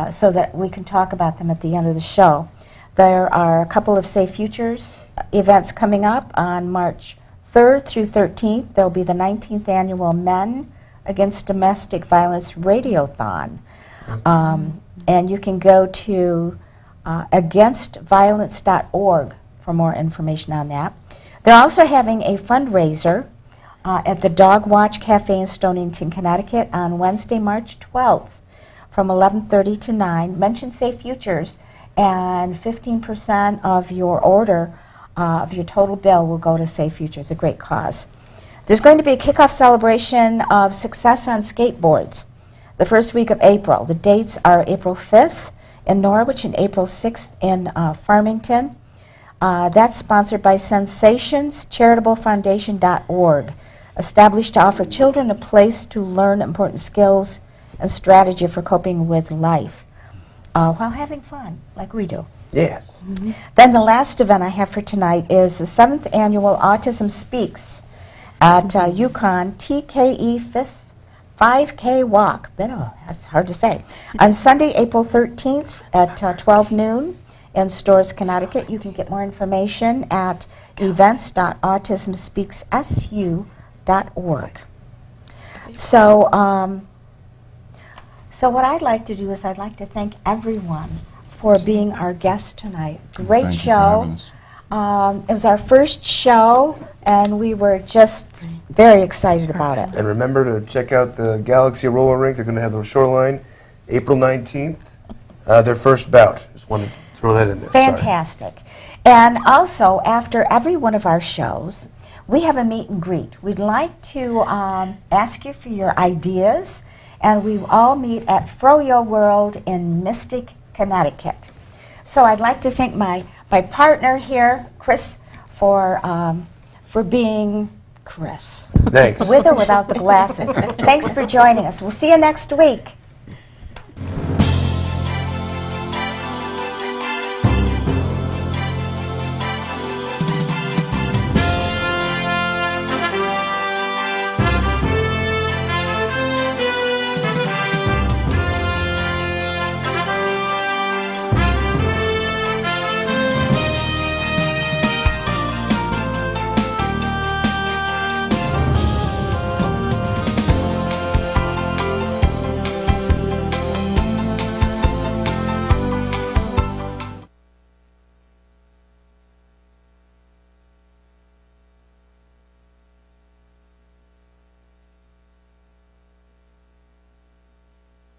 so that we can talk about them at the end of the show. There are a couple of Safe Futures events coming up on March 3rd through 13th. There will be the 19th annual Men Against Domestic Violence Radiothon. And you can go to againstviolence.org for more information on that. They're also having a fundraiser at the Dog Watch Cafe in Stonington, Connecticut on Wednesday, March 12th from 11:30 to 9. Mention Safe Futures, and 15% of your order, of your total bill, will go to Safe Futures, a great cause. There's going to be a kickoff celebration of success on skateboards the first week of April. The dates are April 5th in Norwich and April 6th in Farmington. That's sponsored by SensationsCharitableFoundation.org, established to offer children a place to learn important skills and strategy for coping with life while having fun, like we do. Yes. Then the last event I have for tonight is the 7th annual Autism Speaks at Yukon TKE 5K Walk. That's hard to say. On Sunday, April 13th at 12 noon in Stores, Connecticut. You can get more information at events.autismspeakssu.org. So what I'd like to do is I'd like to thank everyone for being our guest tonight. Great show. It was our first show, and we were just very excited about it. And remember to check out the Galaxy Roller Rink. They're going to have their Shoreline April 19th, their first bout. Just wanted to throw that in there. Fantastic. Sorry. And also, after every one of our shows, we have a meet and greet. We'd like to ask you for your ideas, and we all meet at Froyo World in Mystic, Connecticut. So I'd like to thank my partner here, Chris, for being Chris. Thanks. With or without the glasses. Thanks for joining us. We'll see you next week.